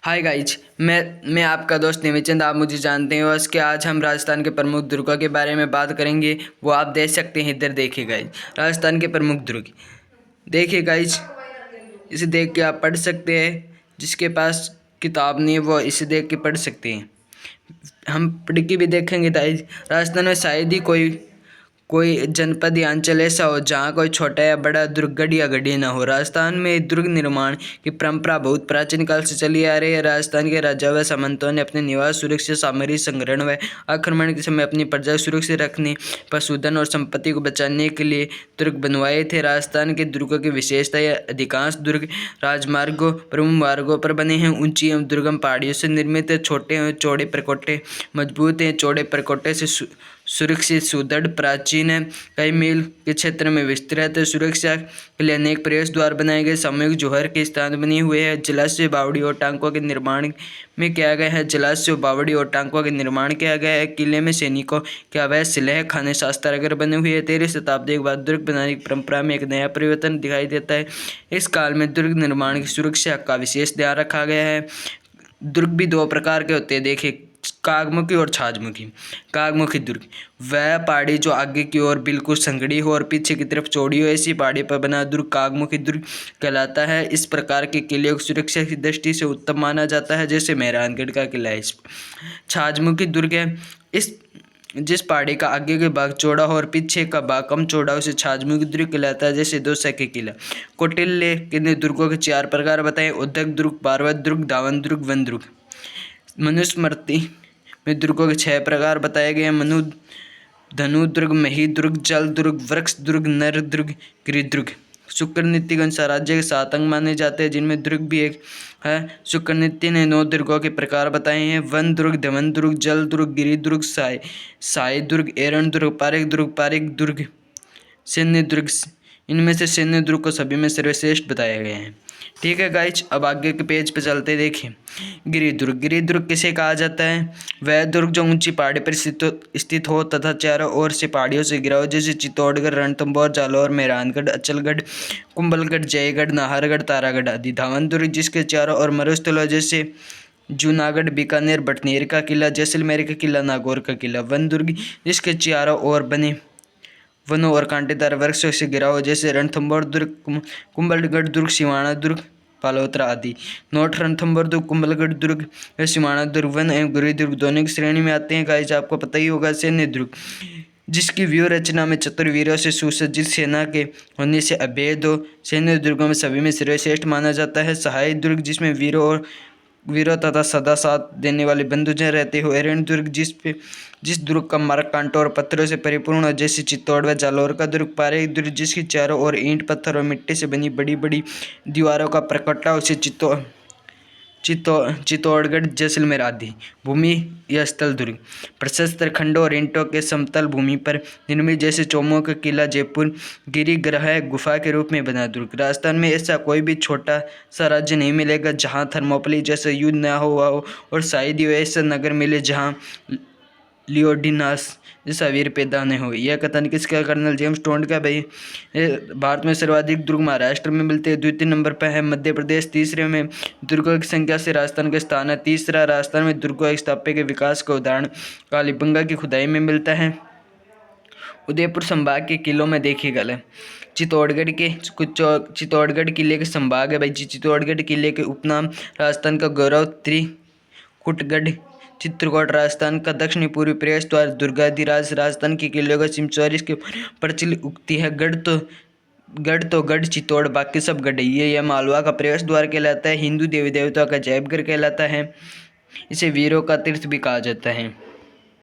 Hi guys, मैं आपका दोस्त निमिचंद। आप मुझे जानते हैं। और इसके आज हम राजस्थान के प्रमुख दुर्गों के बारे में बात करेंगे। वो आप देख सकते हैं, इधर देखिए गाइज, राजस्थान के प्रमुख दुर्ग देखिए गाइज। इसे देख के आप पढ़ सकते हैं। जिसके पास किताब नहीं है वो इसे देख के पढ़ सकते हैं। हम पढ़ के भी देखेंगे गाइज। राजस्थान में शायद ही कोई जनपद या अंचल ऐसा हो जहाँ कोई छोटा या बड़ा दुर्ग गढ़ या गढ़ी न हो। राजस्थान में दुर्ग निर्माण की परंपरा बहुत प्राचीन काल से चली आ रही है। राजस्थान के राजा व सामंतों ने अपने निवास सुरक्षा, सामरिक संग्रहण व आक्रमण के समय अपनी प्रजा सुरक्षित रखने, पशुधन और संपत्ति को बचाने के लिए दुर्ग बनवाए थे। राजस्थान के दुर्गों की विशेषता है अधिकांश दुर्ग राजमार्गों, प्रमुख मार्गों पर बने हैं। ऊंची एवं दुर्गम पहाड़ियों से निर्मित छोटे एवं चौड़े प्रकोष्ठ मजबूत हैं। चौड़े प्रकोष्ठ से सुरक्षित, सुदृढ़, प्राचीन है, कई मील के क्षेत्र में विस्तृत है। सुरक्षा के लिए अनेक प्रवेश द्वार बनाए गए, सामूहिक जोहर के स्थान बने हुए हैं। जलाशय, बावड़ी और टांकों के निर्माण में किया गया है। जलाशय, बावड़ी और टांकों के निर्माण किया गया है। किले में सैनिकों के अवैध शिलाएं, खाने, शास्त्रागार बने हुए हैं। 13वीं शताब्दी के बाद दुर्ग बनाने की परंपरा में एक नया परिवर्तन दिखाई देता है। इस काल में दुर्ग निर्माण की सुरक्षा का विशेष ध्यान रखा गया है। दुर्ग भी दो प्रकार के होते हैं, देखिए, कागमुखी और छाजमुखी। कागमुखी दुर्ग वह पहाड़ी जो आगे की ओर बिल्कुल संगड़ी हो और पीछे की तरफ चौड़ी हो, ऐसी पहाड़ी पर बना दुर्ग कागमुखी दुर्ग कहलाता है। इस प्रकार के किले को सुरक्षा की दृष्टि से उत्तम माना जाता है, जैसे मेहरानगढ़ का किला है। छाजमुखी दुर्ग है जिस पहाड़ी का आगे का भाग चौड़ा हो और पीछे का भाग कम चौड़ा हो, उसे छाजमुखी दुर्ग कहलाता है, जैसे दौसा के किला। कौटिल्य के दुर्गों के 4 प्रकार बताए: उद्योग दुर्ग, पार्वत दुर्ग, दावन दुर्ग, वन दुर्ग। मनुस्मृति में दुर्गों के 6 प्रकार बताए गए हैं: मनु, धनु दुर्ग, मही दुर्ग, जल दुर्ग, वृक्ष दुर्ग, नर दुर्ग, गिरि दुर्ग। शुक्र नीति के अनुसार राज्य के 7 अंग माने जाते हैं, जिनमें दुर्ग भी एक है। शुक्र नीति ने 9 दुर्गों के प्रकार बताए हैं: वन दुर्ग, धवन दुर्ग, जल दुर्ग, गिरि दुर्ग, साई दुर्ग, एरण दुर्ग, पारिक दुर्ग, सैन्य दुर्ग। इनमें से सैन्य दुर्ग को सभी में सर्वश्रेष्ठ बताया गया है। ठीक है गाइज, अब आगे के पेज पे चलते देखिए। गिरि दुर्ग किसे कहा जाता है? वह दुर्ग जो ऊंची पहाड़ी पर स्थित हो तथा चारों ओर से पहाड़ियों से घिरा हो, जैसे चित्तौड़गढ़, रणथंभौर, जालौर, मेहरानगढ़, अचलगढ़, कुंभलगढ़, जयगढ़, नाहरगढ़, तारागढ़ आदि। धावन दुर्ग जिसके चारों ओर मरुस्थल हो, जैसे जूनागढ़, बीकानेर, भटनेर का किला, जैसलमेर का किला, नागौर का किला। वन दुर्ग जिसके चारों ओर बने वनों और कांटेदार वृक्षों से घिरा हो, जैसे रणथंभौर दुर्ग, कुंभलगढ़ दुर्ग, सिवाना दुर्ग, पालोत्रा आदि। नोट रणथंभौर दुर्ग, कुंभलगढ़ दुर्ग, सिवाना दुर्ग वन एवं गिरि दुर्ग दोनों की श्रेणी में आते हैं। गाइस, आपको पता ही होगा। सैन्य दुर्ग जिसकी व्यूह रचना में चतुर्वीरों से सुसज्जित सेना के होने से अभेद हो, सैन्य दुर्गों में सभी में सर्वश्रेष्ठ माना जाता है। सहायक दुर्ग जिसमें वीरों तथा सदा साथ देने वाले बंधुजन रहते हो। एरण दुर्ग जिस दुर्ग का मार्ग कांटों और पत्थरों से परिपूर्ण हो, जैसे चित्तौड़ व जालौर का दुर्ग। पारिक दुर्ग जिसकी चारों ओर ईंट, पत्थर और मिट्टी से बनी बड़ी बड़ी दीवारों का प्रकटा, उसे चित्तौड़गढ़, जैसलमेर आदि। भूमि या स्थल दुर्ग प्रशस्त खंडों और ईंटों के समतल भूमि पर निर्मित, जैसे चौमों का किला, जयपुर। गिरिग्रह गुफा के रूप में बना दुर्ग। राजस्थान में ऐसा कोई भी छोटा सा राज्य नहीं मिलेगा जहां थर्मोपली जैसा युद्ध न हुआ हो, और शायद ही ऐसा नगर मिले जहां लियोडिनास जैसा वीर पैदा न हो। यह कथन किसका? कर्नल जेम्स टोंड का। भाई, भारत में सर्वाधिक दुर्ग महाराष्ट्र में मिलते हैं। द्वितीय नंबर पर है मध्य प्रदेश। तीसरे में दुर्गों की संख्या से राजस्थान का स्थान है। तीसरा, राजस्थान में दुर्गों स्थापत्य के विकास का उदाहरण कालीबंगा की खुदाई में मिलता है। उदयपुर संभाग के किलों में देखिएगा, चित्तौड़गढ़ किले के संभाग है। भाई, चित्तौड़गढ़ किले के उपनाम राजस्थान का गौरव, त्रिकुटगढ़, चित्रकूट राजस्थान का दक्षिणी पूर्वी प्रवेश द्वार, दुर्गाधिराज। राजस्थान के किले का सिमचौर इसके प्रचलित उक्ति है: गढ़ तो गढ़ चित्तौड़, बाकी सब गढ़। यह मालवा का प्रवेश द्वार कहलाता है। हिंदू देवी देवताओं का जैबगढ़ कहलाता है। इसे वीरों का तीर्थ भी कहा जाता है।